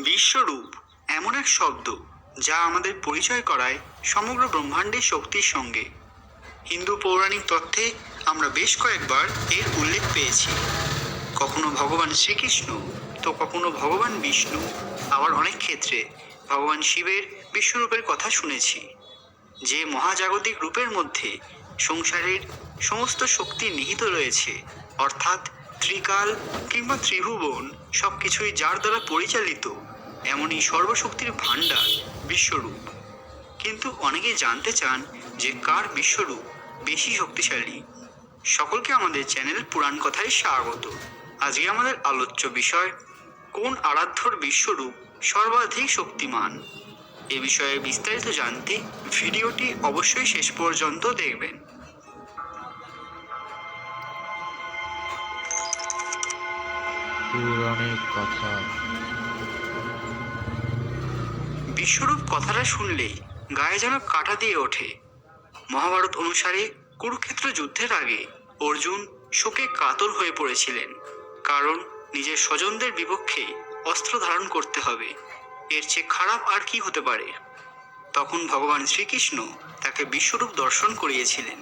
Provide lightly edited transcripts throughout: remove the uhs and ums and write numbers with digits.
বিশ্বরূপ এমন এক শব্দ যা আমাদের পরিচয় করায় সমগ্র ব্রহ্মাণ্ডের শক্তির সঙ্গে। হিন্দু পৌরাণিক তত্ত্বে আমরা বেশ কয়েকবার এর উল্লেখ পেয়েছি। কখনো ভগবান শ্রীকৃষ্ণ, তো কখনো ভগবান বিষ্ণু, আবার অনেক ক্ষেত্রে ভগবান শিবের বিশ্বরূপের কথা শুনেছি। যে মহাজাগতিক রূপের মধ্যে সংসারের সমস্ত শক্তি নিহিত রয়েছে, অর্থাৎ ত্রিকাল কিংবা ত্রিভুবন সবকিছুই যার দ্বারা পরিচালিত, এমনই সর্বশক্তির ভাণ্ডার বিশ্বরূপ। কিন্তু অনেকে জানতে চান যে কার বিশ্বরূপ বেশি শক্তিশালী। সকলকে আমাদের চ্যানেল পুরাণ কথায় স্বাগত। আজকে আমাদের আলোচ্য বিষয়, কোন আরাধ্যর বিশ্বরূপ সর্বাধিক শক্তিমান। এ বিষয়ে বিস্তারিত জানতে ভিডিওটি অবশ্যই শেষ পর্যন্ত দেখবেন। পৌরাণিক কথা। বিশ্বরূপ কথাটা শুনলেই গায়ে যেন কাঁটা দিয়ে ওঠে। মহাভারত অনুসারে কুরুক্ষেত্র যুদ্ধের আগে অর্জুন শোকে কাতর হয়ে পড়েছিলেন, কারণ নিজের স্বজনদের বিপক্ষে অস্ত্র ধারণ করতে হবে। এর চেয়ে খারাপ আর কি হতে পারে। তখন ভগবান শ্রীকৃষ্ণ তাকে বিশ্বরূপ দর্শন করিয়েছিলেন,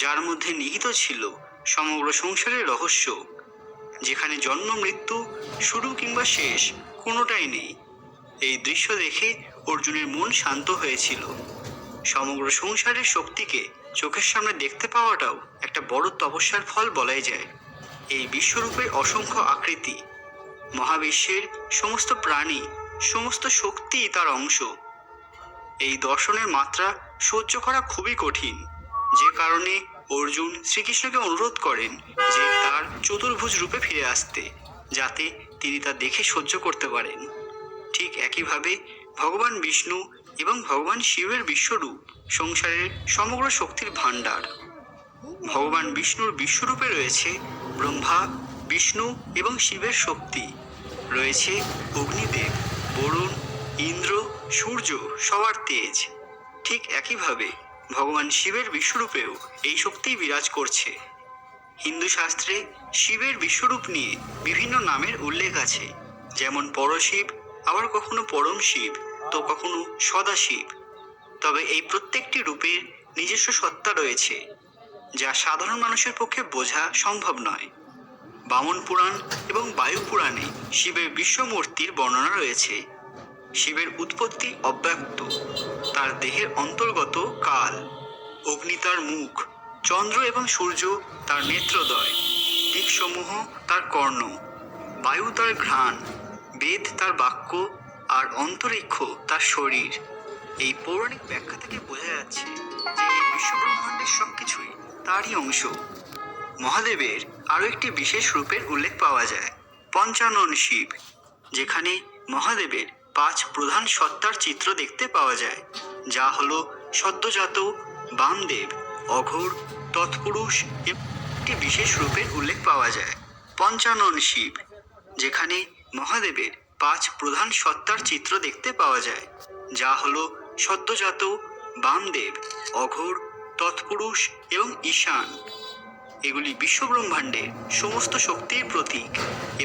যার মধ্যে নিহিত ছিল সমগ্র সংসারের রহস্য, যেখানে জন্ম মৃত্যু, শুরু কিংবা শেষ কোনোটাই নেই। এই দৃশ্য দেখে অর্জুনের মন শান্ত হয়েছিল। সমগ্র সংসারের শক্তিকে চোখের সামনে দেখতে পাওয়াটাও একটা বড় তপস্যার ফল বলাই যায়। এই বিশ্বরূপের অসংখ্য আকৃতি, মহাবিশ্বের সমস্ত প্রাণী, সমস্ত শক্তি তার অংশ। এই দর্শনের মাত্রা সহ্য করা খুবই কঠিন, যে কারণে অর্জুন শ্রীকৃষ্ণকে অনুরোধ করেন যে তার চতুর্ভুজ রূপে ফিরে আসতে, যাতে তিনি তা দেখে সহ্য করতে পারেন। ঠিক একইভাবে ভগবান বিষ্ণু এবং ভগবান শিবের বিশ্বরূপ সংসারের সমগ্র শক্তির ভাণ্ডার। ভগবান বিষ্ণুর বিশ্বরূপে রয়েছে ব্রহ্মা, বিষ্ণু এবং শিবের শক্তি, রয়েছে অগ্নিদেব, বরুণ, ইন্দ্র, সূর্য, সবার তেজ। ঠিক একইভাবে ভগবান শিবের বিশ্বরূপেও এই শক্তিই বিরাজ করছে। হিন্দু শাস্ত্রে শিবের বিশ্বরূপ নিয়ে বিভিন্ন নামের উল্লেখ আছে, যেমন পরশিব, আবার কখনো পরম শিব, তো কখনো সদাশিব। তবে এই প্রত্যেকটি রূপের নিজস্ব সত্তা রয়েছে, যা সাধারণ মানুষের পক্ষে বোঝা সম্ভব নয়। বামন পুরাণ এবং বায়ু পুরাণে শিবের বিশ্বমূর্তির বর্ণনা রয়েছে। শিবের উৎপত্তি অব্যক্ত, তার দেহের অন্তর্গত কাল, অগ্নি তার মুখ, চন্দ্র এবং সূর্য তার নেত্রদ্বয়, দিকসমূহ তার কর্ণ, বায়ু তার ঘ্রাণ, বেদ তার বাক্য, আর অন্তরিক্ষ তার শরীর। এই পৌরাণিক ব্যাখ্যা থেকে বোঝা যাচ্ছে যে এই বিশ্বব্রহ্মাণ্ডের সবকিছুই তারই অংশ। মহাদেবের আরও একটি বিশেষ রূপের উল্লেখ পাওয়া যায়, পঞ্চানন শিব, যেখানে মহাদেবের 5 প্রধান সত্তার চিত্র দেখতে পাওয়া যায়, যা হলো সদ্যজাত, বামদেব, অঘোর, তৎপুরুষ। একটি বিশেষ রূপের উল্লেখ পাওয়া যায়, পঞ্চানন শিব, যেখানে মহাদেবের 5 প্রধান সত্তার চিত্র দেখতে পাওয়া যায়, যা হলো সদ্যজাত, বামদেব, অঘোর, তৎপুরুষ এবং ঈশান। এগুলি বিশ্বব্রহ্মাণ্ডের সমস্ত শক্তির প্রতীক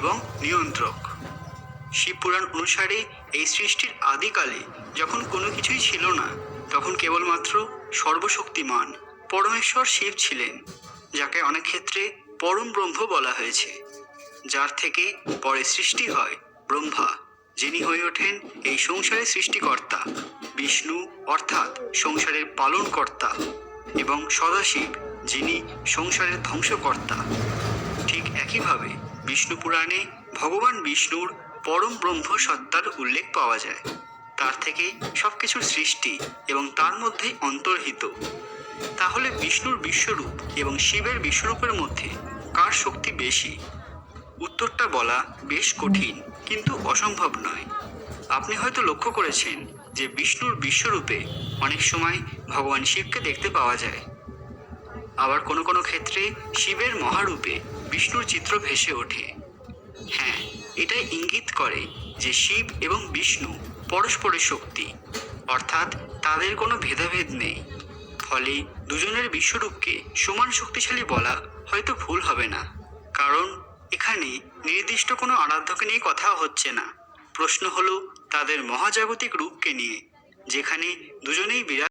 এবং নিয়ন্ত্রক। শিবপুরাণ অনুসারে এই সৃষ্টির আদিকালে যখন কোনো কিছুই ছিল না, তখন কেবলমাত্র সর্বশক্তিমান পরমেশ্বর শিব ছিলেন, যাকে অনেক ক্ষেত্রে পরম ব্রহ্ম বলা হয়েছে, যার থেকে পরে সৃষ্টি হয় ব্রহ্মা, যিনি হয়ে ওঠেন এই সংসারের সৃষ্টিকর্তা, বিষ্ণু অর্থাৎ সংসারের পালনকর্তা, এবং সদাশিব, যিনি সংসারের ধ্বংসকর্তা। ঠিক একইভাবে বিষ্ণু পুরাণে ভগবান বিষ্ণুর পরম ব্রহ্ম সত্তার উল্লেখ পাওয়া যায়। তার থেকে সবকিছুর সৃষ্টি এবং তার মধ্যেই অন্তর্হিত। তাহলে বিষ্ণুর বিশ্বরূপ এবং শিবের বিশ্বরূপের মধ্যে কার শক্তি বেশি? উত্তরটা বলা বেশ কঠিন, কিন্তু অসম্ভব নয়। আপনি হয়তো লক্ষ্য করেছেন যে বিষ্ণুর বিশ্বরূপে অনেক সময় ভগবান শিবকে দেখতে পাওয়া যায়, আবার কোনো কোনো ক্ষেত্রে শিবের মহারূপে বিষ্ণুর চিত্র ভেসে ওঠে। হ্যাঁ, এটাই ইঙ্গিত করে যে শিব এবং বিষ্ণু পরস্পরের শক্তি, অর্থাৎ তাদের কোনো ভেদাভেদ নেই। ফলে দুজনের বিশ্বরূপকে সমান শক্তিশালী বলা হয়তো ভুল হবে না, কারণ এখানে নির্দিষ্ট কোনো আরাধ্যকে নিয়ে কথা হচ্ছে না। প্রশ্ন হলো তাদের মহাজাগতিক রূপকে নিয়ে, যেখানে দুজনেই বিরাট